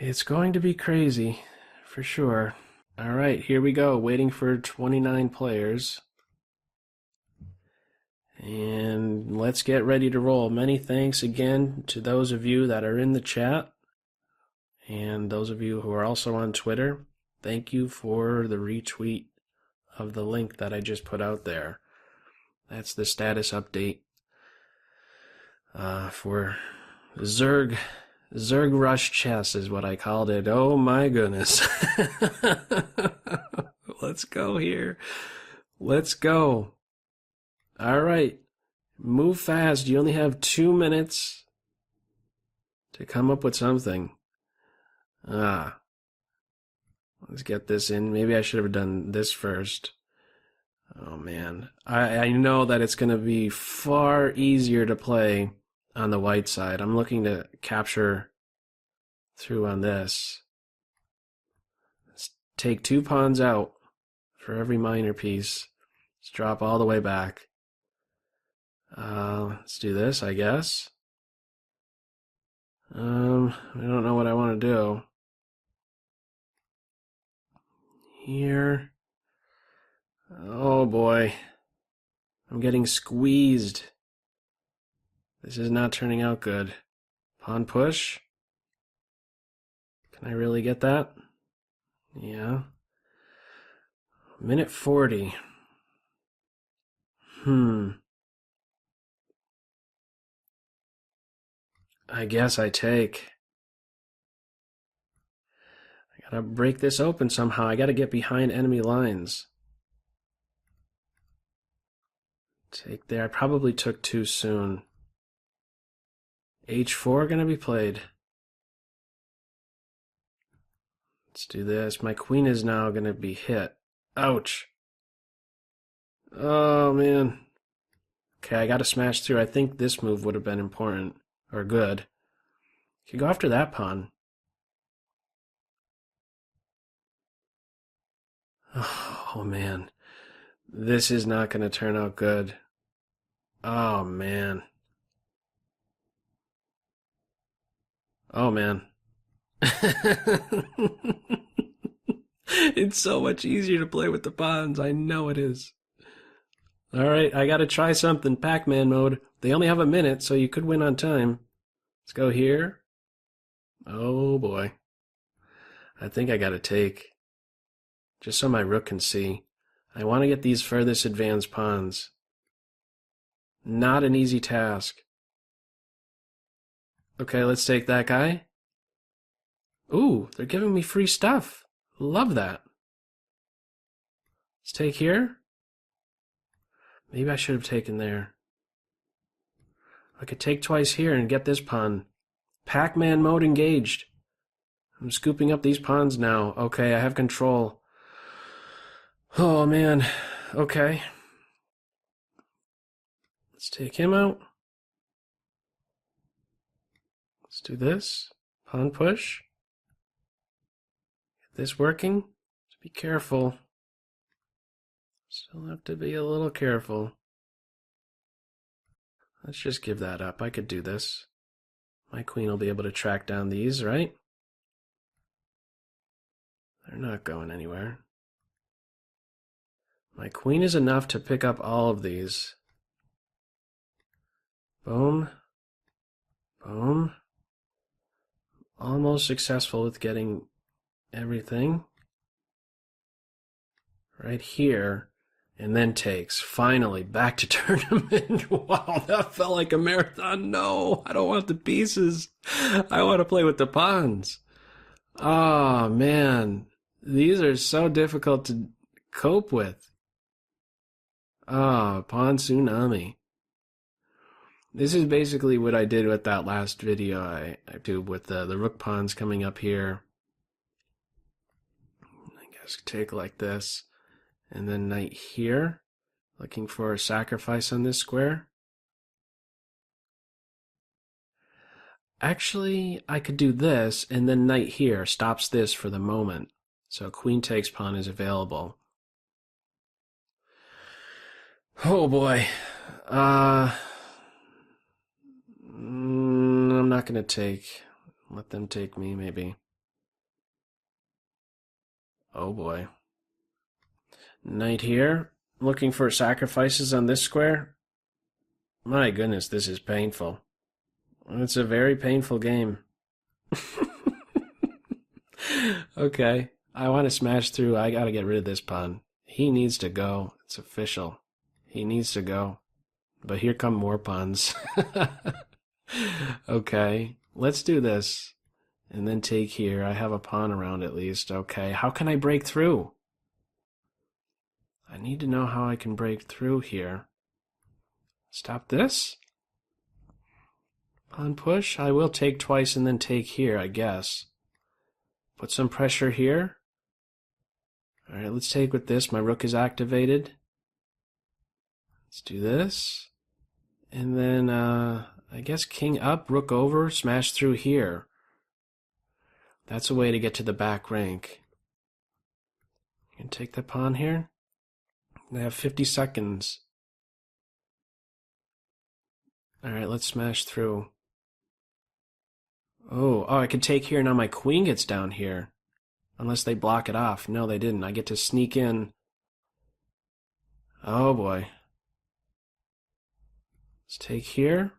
It's going to be crazy, for sure. All right, here we go, waiting for 29 players. And let's get ready to roll. Many thanks again to those of you that are in the chat and those of you who are also on Twitter. Thank you for the retweet of the link that I just put out there. That's the status update for Zerg Rush Chess is what I called it. Oh my goodness. Let's go here. Let's go. All right. Move fast. You only have 2 minutes to come up with something. Let's get this in. Maybe I should have done this first. Oh man. I know that it's going to be far easier to play on the white side. I'm looking to capture through on this. Let's take 2 pawns out for every minor piece. Let's drop all the way back. Let's do this, I guess. I don't know what I want to do. Here. Oh boy. I'm getting squeezed. This is not turning out good. Pawn push. Can I really get that? Yeah. Minute 40. I guess I take. I gotta break this open somehow. I gotta get behind enemy lines. Take there. I probably took too soon. H4 gonna be played. Let's do this. My queen is now gonna be hit. Ouch. Oh man. Okay, I gotta smash through. I think this move would have been important. Or good. Could go after that pawn. Oh man. This is not going to turn out good. Oh man. Oh man. It's so much easier to play with the pawns. I know it is. Alright, I gotta try something. Pac-Man mode. They only have a minute, so you could win on time. Let's go here. Oh boy. I think I gotta take. Just so my rook can see. I want to get these furthest advanced pawns. Not an easy task. Okay, let's take that guy. Ooh, they're giving me free stuff. Love that. Let's take here. Maybe I should have taken there. I could take twice here and get this pawn. Pac-Man mode engaged. I'm scooping up these pawns now. Okay, I have control. Oh man. Okay. Let's take him out. Let's do this. Pawn push. Get this working. Just be careful. Still have to be a little careful. Let's just give that up. I could do this. My queen will be able to track down these, right? They're not going anywhere. My queen is enough to pick up all of these. Boom. Boom. Almost successful with getting everything. Right here. And then takes. Finally, back to tournament. Wow, that felt like a marathon. No, I don't want the pieces. I want to play with the pawns. Oh, man. These are so difficult to cope with. Oh, pawn tsunami. This is basically what I did with that last video I did with the rook pawns coming up here. I guess take like this. And then knight here, looking for a sacrifice on this square. Actually, I could do this, and then knight here stops this for the moment. So queen takes pawn is available. Oh boy. I'm not going to take. Let them take me, maybe. Oh boy. Knight here. Looking for sacrifices on this square. My goodness, this is painful. It's a very painful game. Okay. I want to smash through. I gotta get rid of this pawn. He needs to go. It's official. He needs to go. But here come more pawns. Okay. Let's do this. And then take here. I have a pawn around at least. Okay. How can I break through? I need to know how I can break through here. Stop this? Pawn push? I will take twice and then take here, I guess. Put some pressure here. Alright, let's take with this. My rook is activated. Let's do this. And then, I guess king up, rook over, smash through here. That's a way to get to the back rank. You can take the pawn here. I have 50 seconds. Alright, let's smash through. Oh, I could take here, now my queen gets down here. Unless they block it off. No, they didn't. I get to sneak in. Oh boy. Let's take here.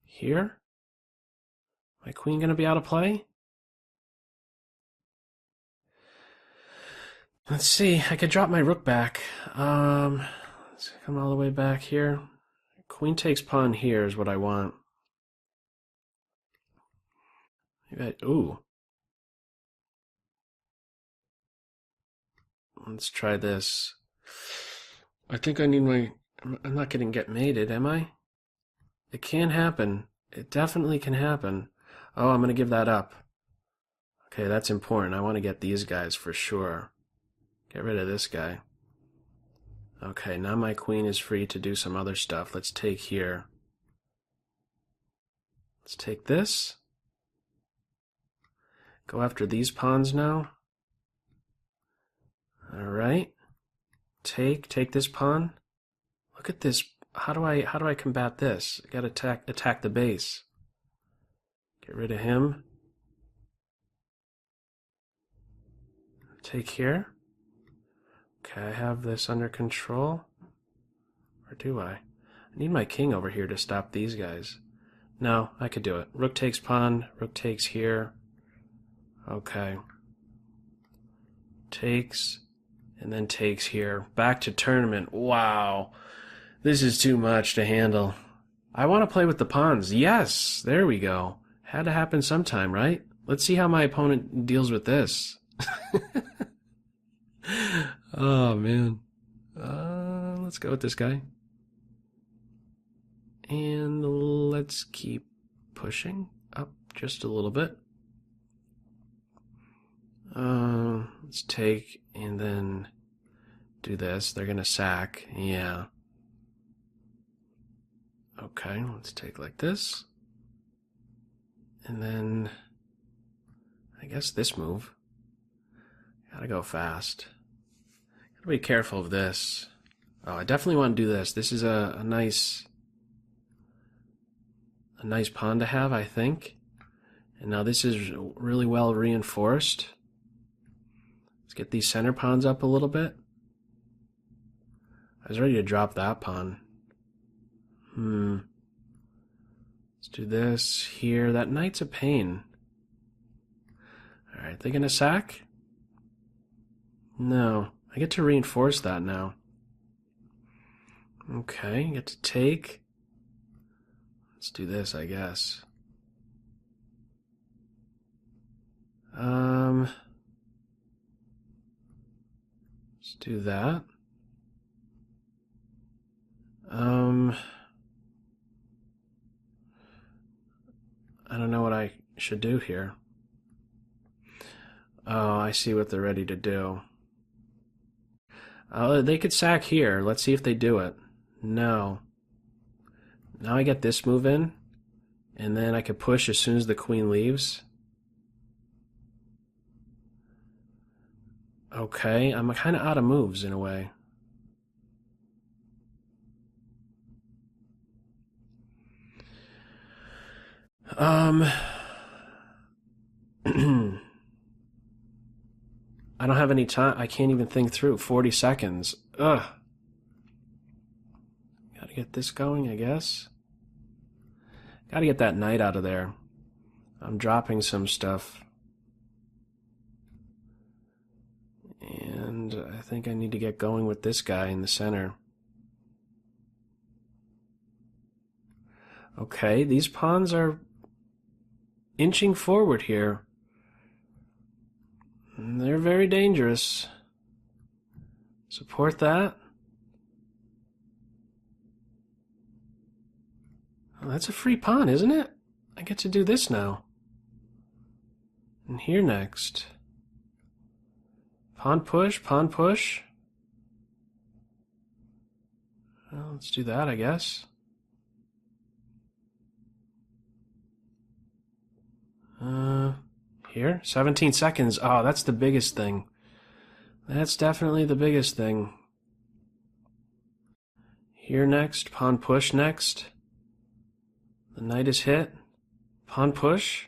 Here? My queen gonna be out of play? Let's see, I could drop my rook back. Let's come all the way back here. Queen takes pawn here is what I want. Ooh. Let's try this. I think I need my... I'm not getting get mated, am I? It can happen. It definitely can happen. Oh, I'm going to give that up. Okay, that's important. I want to get these guys for sure. Get rid of this guy. Okay, now my queen is free to do some other stuff. Let's take here. Let's take this. Go after these pawns now. Alright. Take this pawn. Look at this. How do I combat this? I gotta attack the base. Get rid of him. Take here. Okay, I have this under control. Or do I? I need my king over here to stop these guys. No, I could do it. Rook takes pawn. Rook takes here. Okay. Takes. And then takes here. Back to tournament. Wow. This is too much to handle. I want to play with the pawns. Yes. There we go. Had to happen sometime, right? Let's see how my opponent deals with this. Oh, man. Let's go with this guy. And let's keep pushing up just a little bit. Let's take and then do this. They're going to sack. Yeah. Okay, let's take like this. And then I guess this move. Gotta go fast. Gotta be careful of this. Oh, I definitely want to do this. This is a nice pawn to have, I think. And now this is really well reinforced. Let's get these center pawns up a little bit. I was ready to drop that pawn. Let's do this here. That knight's a pain. Alright, they gonna sack? No. I get to reinforce that now. Okay, get to take. Let's do this, I guess. Let's do that. I don't know what I should do here. Oh, I see what they're ready to do. They could sack here. Let's see if they do it. No. Now I get this move in, and then I could push as soon as the queen leaves. Okay, I'm kind of out of moves in a way. I don't have any time. I can't even think through. 40 seconds. Ugh. Gotta get this going, I guess. Gotta get that knight out of there. I'm dropping some stuff. And I think I need to get going with this guy in the center. Okay, these pawns are inching forward here. And they're very dangerous. Support that. Oh, that's a free pawn, isn't it? I get to do this now. And here next. Pawn push, pawn push. Well, let's do that, I guess. Here, 17 seconds. Oh, that's the biggest thing. That's definitely the biggest thing. Here next, pawn push next. The knight is hit. Pawn push.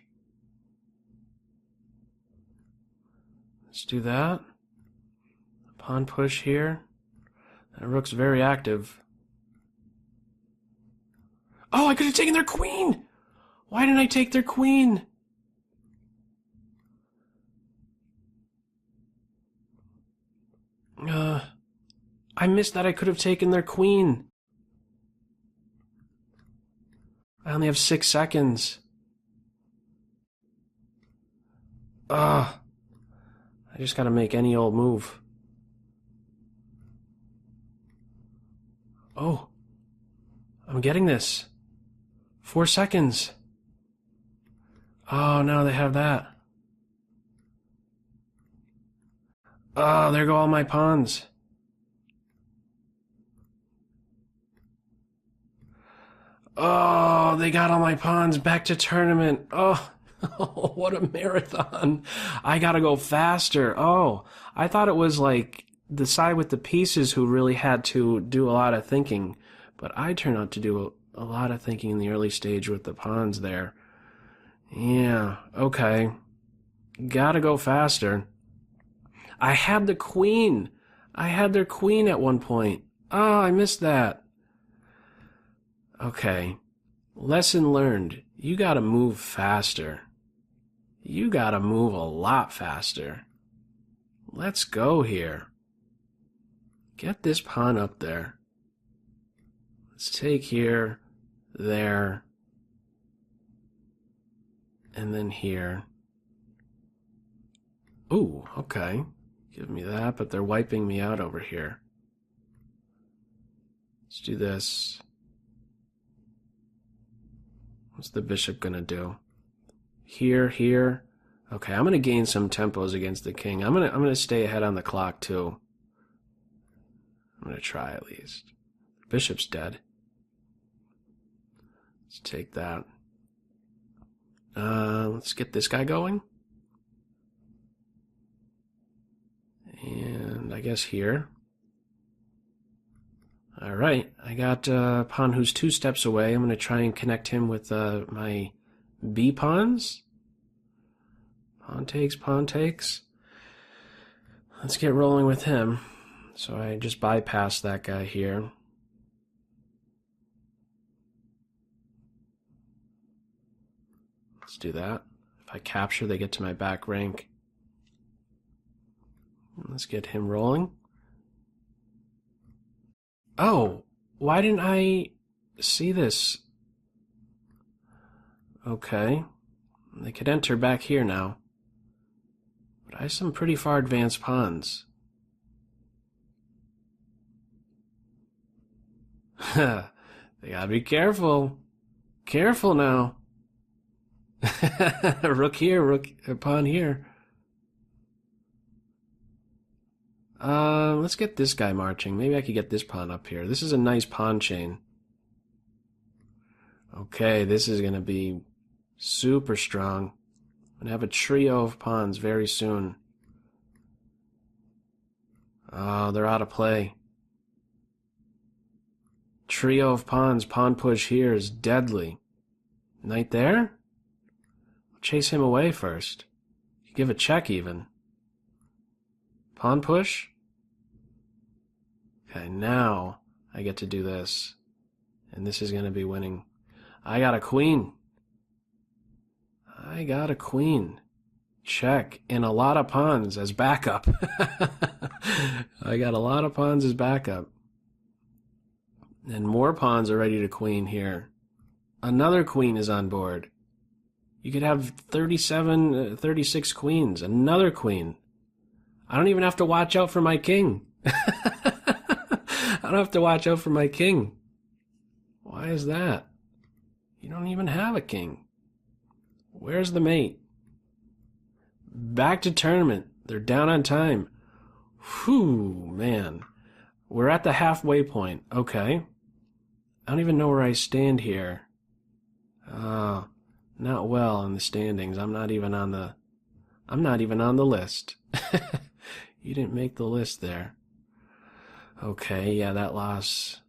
Let's do that. Pawn push here. That rook's very active. Oh, I could have taken their queen! Why didn't I take their queen? I missed that I could have taken their queen. I only have 6 seconds. I just gotta make any old move. Oh, I'm getting this. 4 seconds. Oh, no, they have that. Oh, there go all my pawns. Oh, they got all my pawns back to tournament. Oh, what a marathon. I gotta go faster. Oh, I thought it was like the side with the pieces who really had to do a lot of thinking. But I turned out to do a lot of thinking in the early stage with the pawns there. Yeah, okay. Gotta go faster. I had the queen. I had their queen at one point. Oh, I missed that. Okay. Lesson learned. You gotta move faster. You gotta move a lot faster. Let's go here. Get this pawn up there. Let's take here, there, and then here. Ooh, okay. Give me that, but they're wiping me out over here. Let's do this. What's the bishop gonna do? Here, here. Okay, I'm gonna gain some tempos against the king. I'm gonna stay ahead on the clock too. I'm gonna try at least. The bishop's dead. Let's take that. Let's get this guy going. And I guess here. Alright, I got a pawn who's 2 steps away. I'm going to try and connect him with my B pawns. Pawn takes, pawn takes. Let's get rolling with him. So I just bypassed that guy here. Let's do that. If I capture, they get to my back rank. Let's get him rolling. Oh, why didn't I see this? Okay. They could enter back here now. But I have some pretty far advanced pawns. They gotta be careful. Careful now. Rook here, rook, pawn here. Let's get this guy marching. Maybe I could get this pawn up here. This is a nice pawn chain. Okay, this is gonna be super strong. I'm gonna have a trio of pawns very soon. Oh, they're out of play. Trio of pawns, pawn push here is deadly. Knight there? chase him away first. Give a check even. Pawn push? Okay, now I get to do this. And this is going to be winning. I got a queen. I got a queen. Check. And a lot of pawns as backup. I got a lot of pawns as backup. And more pawns are ready to queen here. Another queen is on board. You could have 36 queens. Another queen. I don't even have to watch out for my king. I don't have to watch out for my king. Why is that? You don't even have a king. Where's the mate? Back to tournament. They're down on time. Whew, man. We're at the halfway point. Okay. I don't even know where I stand here. Not well in the standings. I'm not even on the list. You didn't make the list there. Okay, yeah, that loss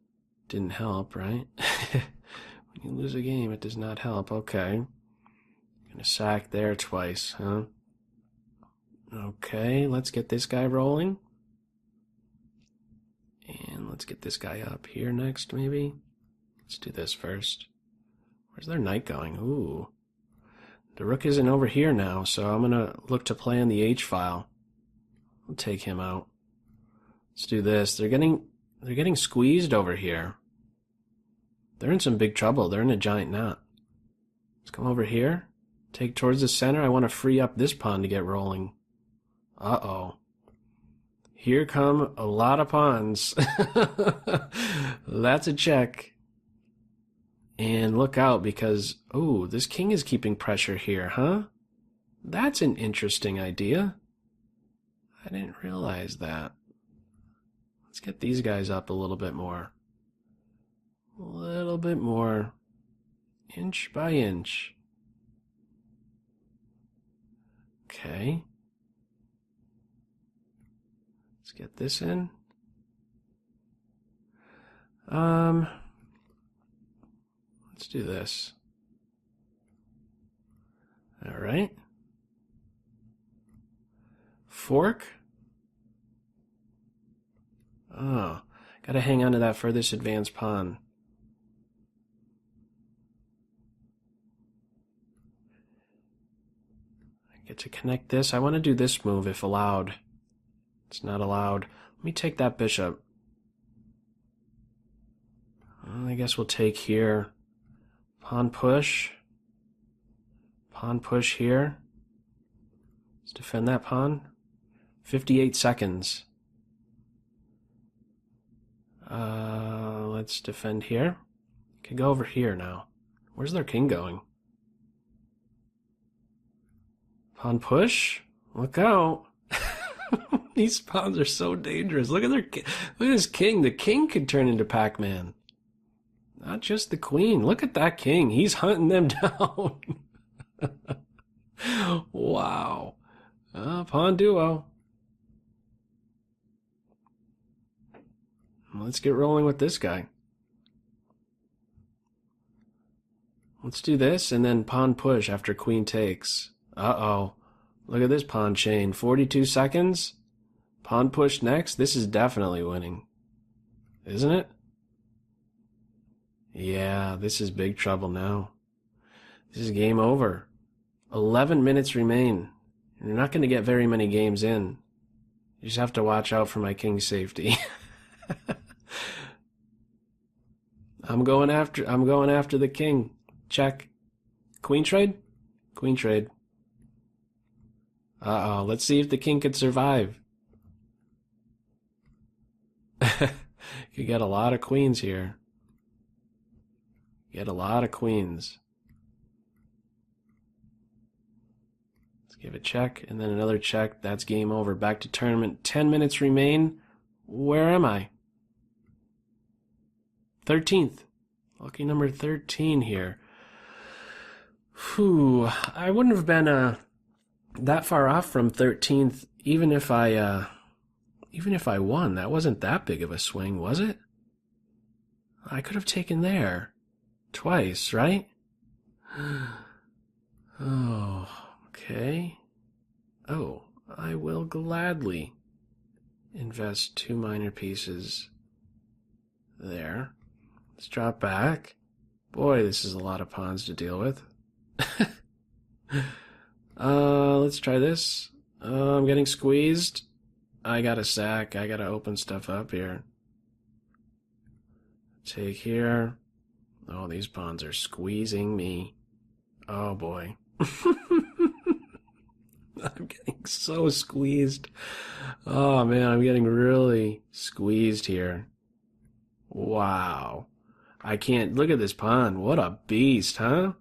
didn't help, right? When you lose a game, it does not help. Okay. Gonna sack there twice, huh? Okay, let's get this guy rolling. And let's get this guy up here next, maybe. Let's do this first. Where's their knight going? Ooh. The rook isn't over here now, so I'm gonna look to play on the H file. I'll take him out. Let's do this. They're getting squeezed over here. They're in some big trouble. They're in a giant knot. Let's come over here. Take towards the center. I want to free up this pawn to get rolling. Uh-oh. Here come a lot of pawns. That's a check. And look out because, oh, this king is keeping pressure here, huh? That's an interesting idea. I didn't realize that. Let's get these guys up a little bit more. A little bit more. Inch by inch. Okay. Let's get this in. Let's do this. All right. Fork. Oh, gotta hang on to that furthest advanced pawn. I get to connect this. I want to do this move if allowed. It's not allowed. Let me take that bishop. I guess we'll take here. Pawn push. Pawn push here. Let's defend that pawn. 58 seconds. Let's defend here. Can go over here now. Where's their king going? Pawn push. Look out. These pawns are so dangerous. Look at this king. The king could turn into Pac-Man. Not just the queen. Look at that king. He's hunting them down. Wow. Pawn duo. Let's get rolling with this guy. Let's do this and then pawn push after queen takes. Uh-oh. Look at this pawn chain. 42 seconds. Pawn push next. This is definitely winning. Isn't it? Yeah, this is big trouble now. This is game over. 11 minutes remain. You're not going to get very many games in. You just have to watch out for my king's safety. I'm going after the king. Check. Queen trade? Queen trade. Uh-oh, let's see if the king could survive. You get a lot of queens here. Get a lot of queens. Let's give a check, and then another check. That's game over. Back to tournament. 10 minutes remain. Where am I? 13th. Lucky number 13 here. Whew. I wouldn't have been that far off from 13th, even if I won. That wasn't that big of a swing, was it? I could have taken there. Twice, right? Oh, okay. Oh, I will gladly invest 2 minor pieces there. Let's drop back. Boy, this is a lot of pawns to deal with. Let's try this. I'm getting squeezed. I gotta sack. I gotta open stuff up here. Take here. Oh, these pawns are squeezing me. Oh boy. I'm getting so squeezed. Oh man, I'm getting really squeezed here. Wow. I can't look at this pawn. What a beast, huh?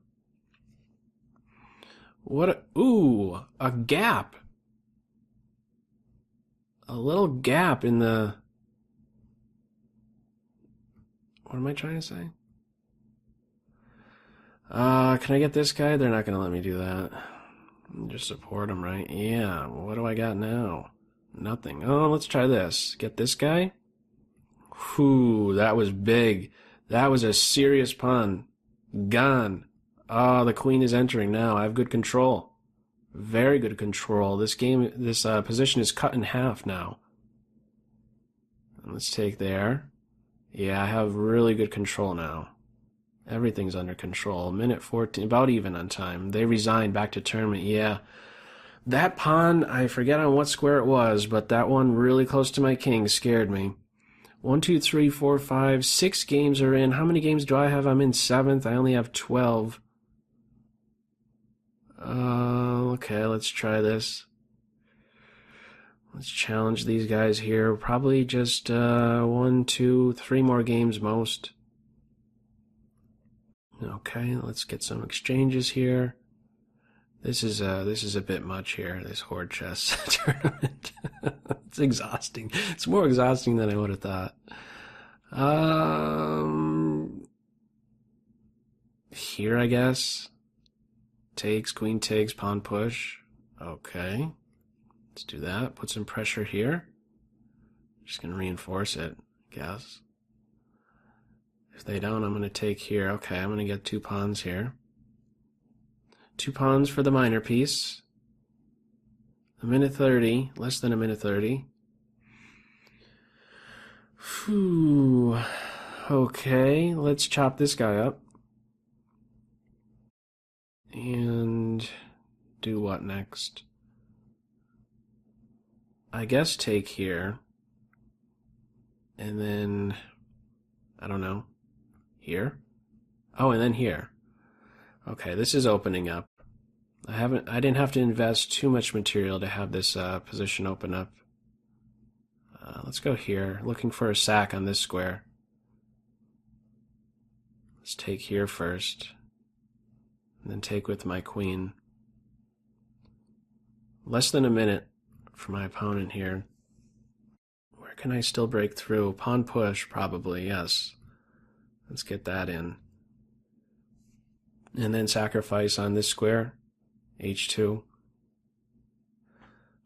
Ooh, a gap. A little gap in the... What am I trying to say? Can I get this guy? They're not going to let me do that. Just support him, right? Yeah, what do I got now? Nothing. Oh, let's try this. Get this guy? Whew, that was big. That was a serious pawn. Gone. Oh, the queen is entering now. I have good control. Very good control. This position is cut in half now. Let's take there. Yeah, I have really good control now. Everything's under control. Minute 14, about even on time. They resigned back to tournament. Yeah. That pawn, I forget on what square it was, but that one really close to my king scared me. 1, 2, 3, 4, 5, 6 games are in. How many games do I have? I'm in 7th. I only have 12. Okay, let's try this. Let's challenge these guys here. Probably just 1, 2, 3 more games most. Okay, let's get some exchanges here. This is a bit much here, this Horde chess tournament. It's exhausting. It's more exhausting than I would have thought. Here, I guess. Takes, queen takes, pawn push. Okay. Let's do that. Put some pressure here. Just gonna reinforce it, I guess. If they don't, I'm gonna take here. Okay, I'm gonna get 2 pawns here. 2 pawns for the minor piece. A minute 30, less than a minute 30. Whew. Okay, let's chop this guy up. And do what next? I guess take here. And then, I don't know, here? Oh, and then here. Okay, this is opening up. I didn't have to invest too much material to have this position open up. Let's go here, looking for a sack on this square. Let's take here first, and then take with my queen. Less than a minute for my opponent here. Where can I still break through? Pawn push, probably, yes. Let's get that in. And then sacrifice on this square, h2.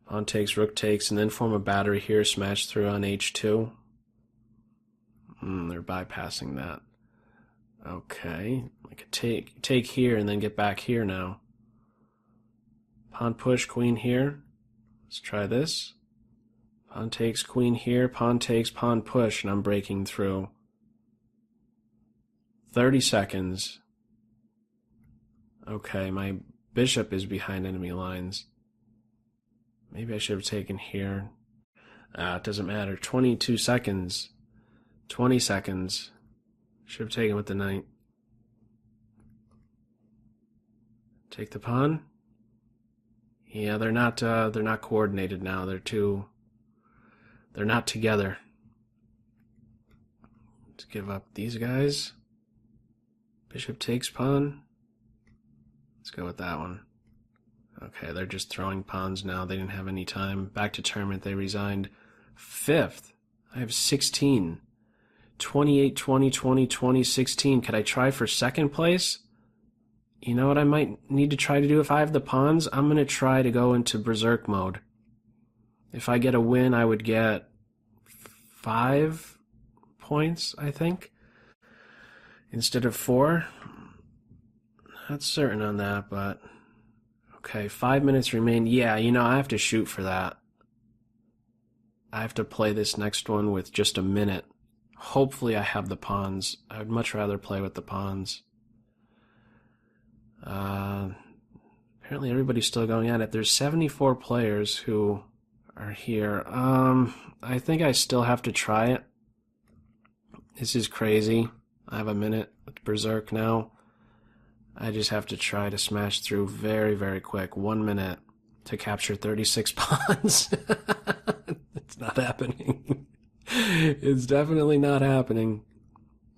Pawn takes, rook takes, and then form a battery here, smash through on h2. They're bypassing that. Okay, I could take here and then get back here now. Pawn push, queen here. Let's try this. Pawn takes, queen here, pawn takes, pawn push, and I'm breaking through. 30 seconds. Okay, my bishop is behind enemy lines. Maybe I should have taken here. It doesn't matter. 22 seconds. 20 seconds. Should have taken with the knight. Take the pawn. Yeah, they're not coordinated now. They're not together. Let's give up these guys. Bishop takes pawn. Let's go with that one. Okay, they're just throwing pawns now. They didn't have any time. Back to tournament, they resigned. 5th. I have 16. 28, 20, 20, 20, 16. Could I try for 2nd place? You know what I might need to try to do if I have the pawns? I'm going to try to go into berserk mode. If I get a win, I would get 5 points, I think, instead of 4. Not certain on that, but Okay, 5 minutes remain. Yeah, you know, I have to shoot for that. I have to play this next one with just a minute. Hopefully I have the pawns. I would much rather play with the pawns. Apparently everybody's still going at it. There's 74 players who are here. I think I still have to try it. This is crazy. I have a minute with Berserk now. I just have to try to smash through very, very quick. 1 minute to capture 36 pawns. It's not happening. It's definitely not happening.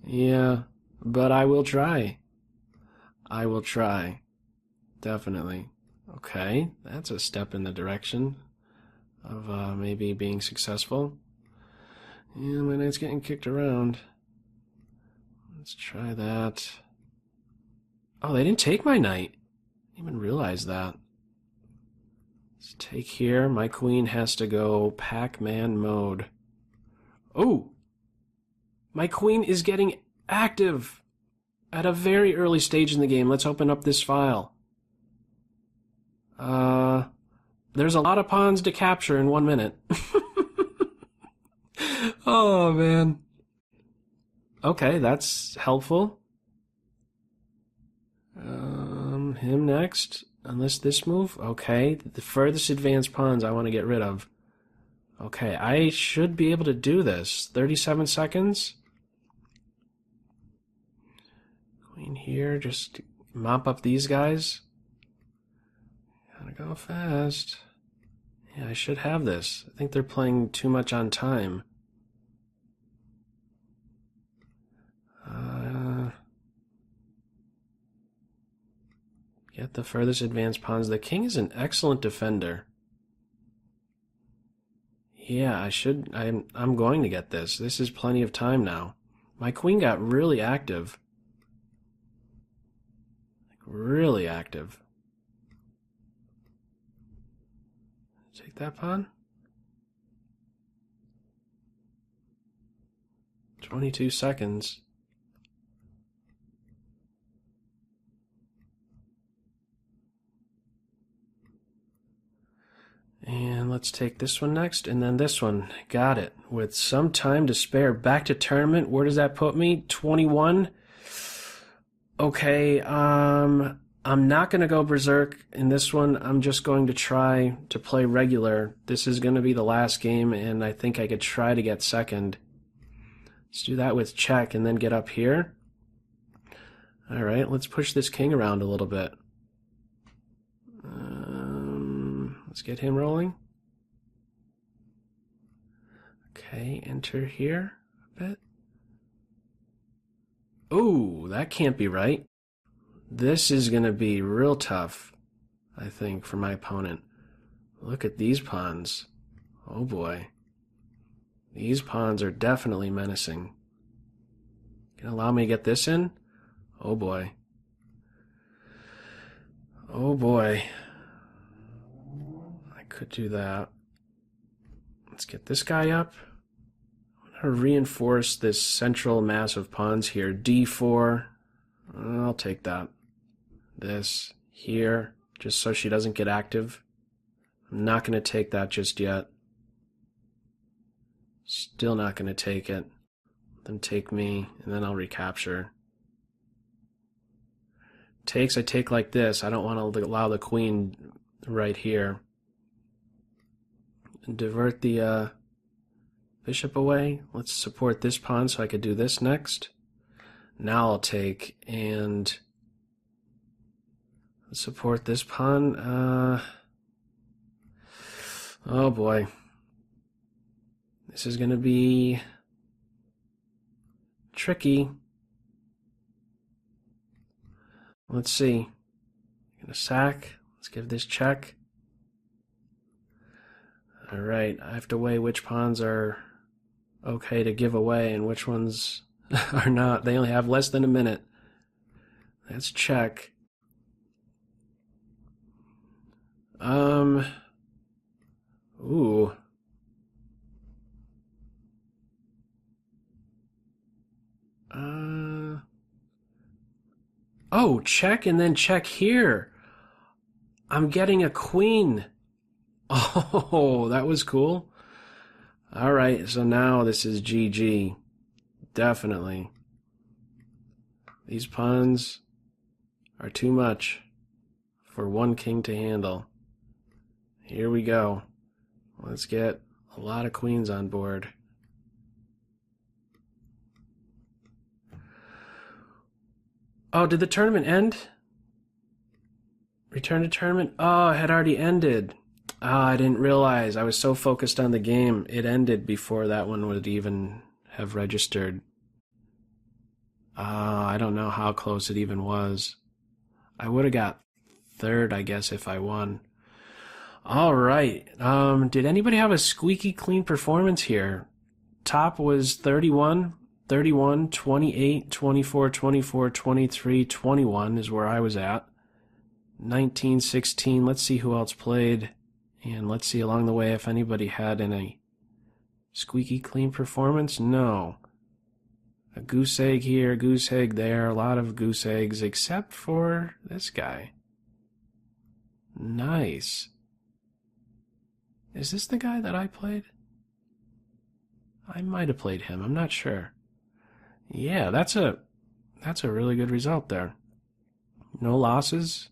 Yeah, but I will try. I will try. Definitely. Okay, that's a step in the direction of maybe being successful. Yeah, my knight's getting kicked around. Let's try that. Oh, they didn't take my knight. I didn't even realize that. Let's take here. My queen has to go Pac-Man mode. Oh! My queen is getting active at a very early stage in the game. Let's open up this file. There's a lot of pawns to capture in 1 minute. Oh, man. Okay, that's helpful. Him next. Unless this move. Okay, the furthest advanced pawns I want to get rid of. Okay, I should be able to do this. 37 seconds. Queen here, just mop up these guys. Gotta go fast. Yeah, I should have this. I think they're playing too much on time. Get the furthest advanced pawns. The king is an excellent defender. Yeah, I'm going to get this. This is plenty of time now. My queen got really active. Really active. Take that pawn. 22 seconds. And let's take this one next, and then this one. Got it. With some time to spare. Back to tournament. Where does that put me? 21? Okay, I'm not going to go Berserk in this one. I'm just going to try to play regular. This is going to be the last game, and I think I could try to get second. Let's do that with check, and then get up here. Alright, let's push this king around a little bit. Let's get him rolling. Okay, enter here a bit. Ooh, that can't be right. This is going to be real tough, I think, for my opponent. Look at these pawns. Oh boy. These pawns are definitely menacing. Can allow me to get this in? Oh boy. Oh boy. I could do that. Let's get this guy up. I'm going to reinforce this central mass of pawns here. D4. I'll take that. This here, just so she doesn't get active. I'm not going to take that just yet. Still not going to take it. Let them take me, and then I'll recapture. Takes, I take like this. I don't want to allow the queen right here. And divert the bishop away. Let's support this pawn so I could do this next. Now I'll take and support this pawn. Oh boy. This is going to be tricky. Let's see. I'm going to sack. Let's give this check. Alright, I have to weigh which pawns are okay to give away and which ones are not. They only have less than a minute. That's check. Ooh. Oh, check and then check here. I'm getting a queen. Oh, that was cool. All right, so now this is GG. Definitely. These pawns are too much for one king to handle. Here we go. Let's get a lot of queens on board. Oh, did the tournament end? Return to tournament? Oh, it had already ended. Ah, I didn't realize. I was so focused on the game. It ended before that one would even have registered. I don't know how close it even was. I would have got third, I guess, if I won. All right. Did anybody have a squeaky clean performance here? Top was 31, 31, 28, 24, 24, 23, 21 is where I was at. 19, 16. Let's see who else played. And let's see along the way if anybody had any squeaky clean performance. No. A goose egg here, goose egg there. A lot of goose eggs except for this guy. Nice. Is this the guy that I played? I might have played him. I'm not sure. Yeah, that's a really good result there. No losses.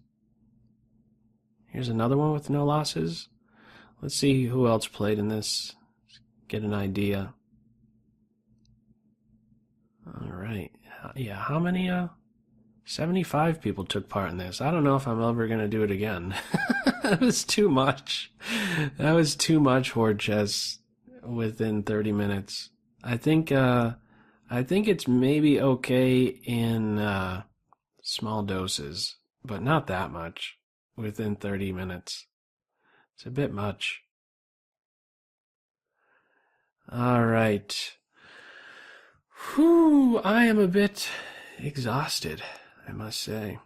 Here's another one with no losses. Let's see who else played in this. Get an idea. All right. Yeah, how many? 75 people took part in this. I don't know if I'm ever going to do it again. That was too much. That was too much Horde chess within 30 minutes. I think it's maybe okay in small doses, but not that much within 30 minutes. It's a bit much. All right. Whew, I am a bit exhausted, I must say.